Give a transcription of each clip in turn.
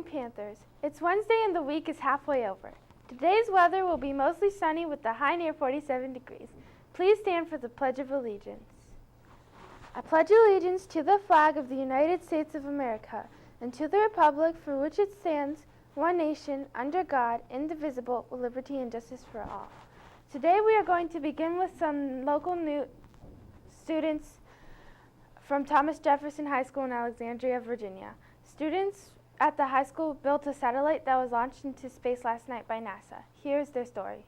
Panthers. It's Wednesday and the week is halfway over. Today's weather will be mostly sunny with the high near 47 degrees. Please stand for the Pledge of Allegiance. I pledge allegiance to the flag of the United States of America and to the republic for which it stands, one nation, under God, indivisible, with liberty and justice for all. Today we are going to begin with some local new students from Thomas Jefferson High School in Alexandria, Virginia. Students at the high school built a satellite that was launched into space last night by NASA. Here's their story.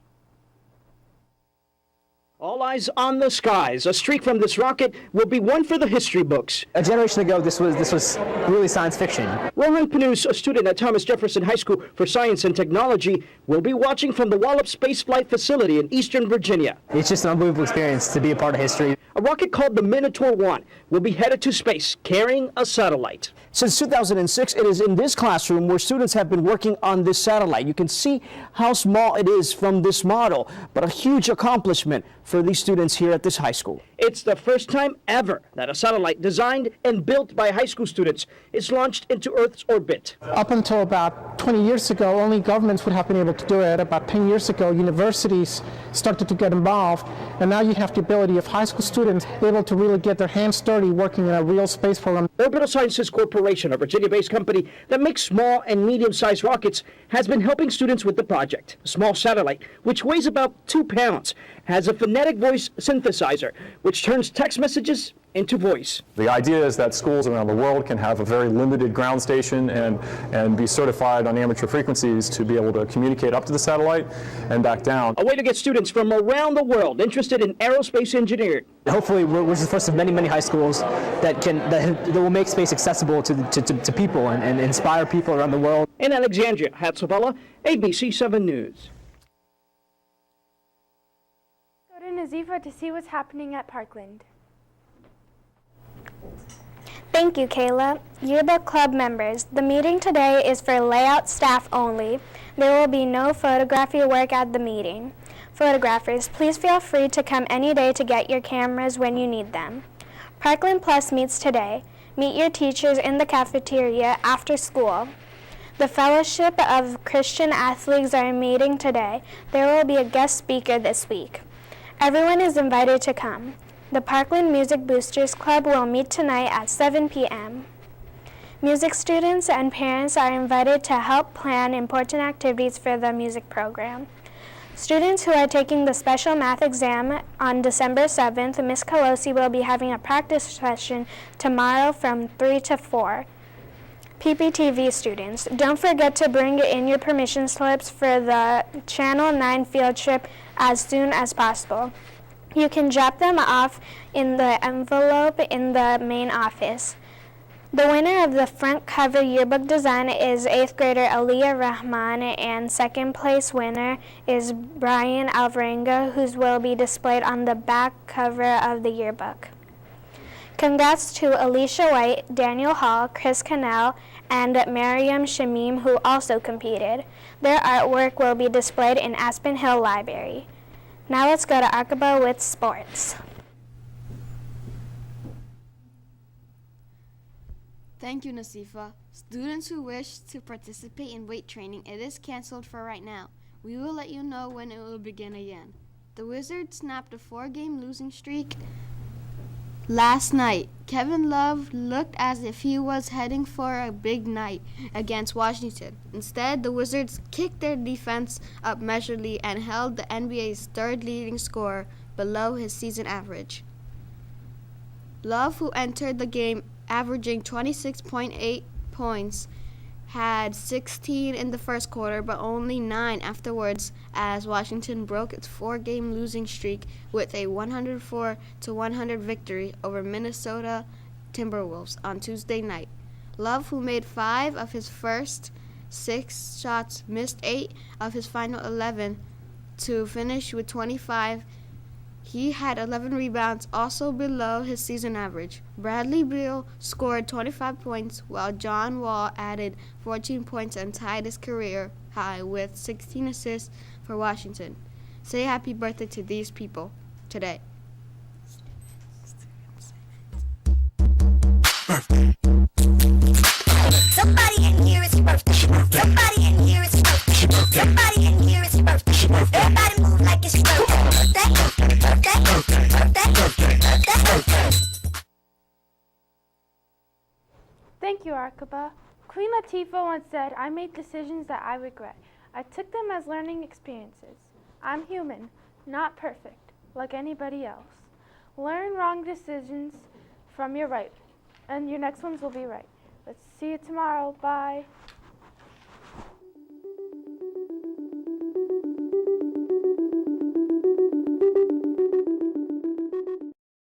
All eyes on the skies. A streak from this rocket will be one for the history books. A generation ago, this was really science fiction. Rohan Panus, a student at Thomas Jefferson High School for Science and Technology, will be watching from the Wallops Space Flight Facility in Eastern Virginia. It's just an unbelievable experience to be a part of history. A rocket called the Minotaur 1 will be headed to space, carrying a satellite. Since 2006, it is in this classroom where students have been working on this satellite. You can see how small it is from this model, but a huge accomplishment for these students here at this high school. It's the first time ever that a satellite designed and built by high school students is launched into Earth's orbit. Up until about 20 years ago, only governments would have been able to do it. About 10 years ago, universities started to get involved, and now you have the ability of high school students able to really get their hands dirty working in a real space program. Orbital Sciences Corporation, a Virginia-based company that makes small and medium-sized rockets, has been helping students with the project. A small satellite, which weighs about 2 pounds, has a phonetic voice synthesizer, which turns text messages into voice. The idea is that schools around the world can have a very limited ground station and be certified on amateur frequencies to be able to communicate up to the satellite and back down. A way to get students from around the world interested in aerospace engineering. Hopefully, we're the first of many high schools that will make space accessible to people and inspire people around the world. In Alexandria, Hatsabala, ABC 7 News. Go to Nazifa to see what's happening at Parkland. Thank you, Kayla. Yearbook Club members, the meeting today is for layout staff only. There will be no photography work at the meeting. Photographers, please feel free to come any day to get your cameras when you need them. Parkland Plus meets today. Meet your teachers in the cafeteria after school. The Fellowship of Christian Athletes are meeting today. There will be a guest speaker this week. Everyone is invited to come. The Parkland Music Boosters Club will meet tonight at 7 p.m. Music students and parents are invited to help plan important activities for the music program. Students who are taking the special math exam on December 7th, Ms. Colosi will be having a practice session tomorrow from 3 to 4. PPTV students, don't forget to bring in your permission slips for the Channel 9 field trip as soon as possible. You can drop them off in the envelope in the main office. The winner of the front cover yearbook design is 8th grader Aliyah Rahman, and second place winner is Brian Alvarenga, whose will be displayed on the back cover of the yearbook. Congrats to Alicia White, Daniel Hall, Chris Cannell, and Mariam Shamim, who also competed. Their artwork will be displayed in Aspen Hill Library. Now let's go to Aqaba with sports. Thank you, Nasifa. Students who wish to participate in weight training, it is canceled for right now. We will let you know when it will begin again. The Wizards snapped a 4-game losing streak last night. Kevin Love looked as if he was heading for a big night against Washington. Instead, the Wizards kicked their defense up measurably and held the NBA's third leading scorer below his season average. Love, who entered the game averaging 26.8 points, had 16 in the first quarter, but only 9 afterwards, as Washington broke its 4-game losing streak with a 104-100 victory over Minnesota Timberwolves on Tuesday night. Love, who made 5 of his first 6 shots, missed 8 of his final 11 to finish with 25. He had 11 rebounds, also below his season average. Bradley Beal scored 25 points, while John Wall added 14 points and tied his career high with 16 assists for Washington. Say happy birthday to these people today. Birthday. Somebody in here is birthday. Thank you, Arkaba. Queen Latifah once said, I made decisions that I regret. I took them as learning experiences. I'm human, not perfect, like anybody else. Learn wrong decisions from your right, and your next ones will be right. Let's see you tomorrow. Bye.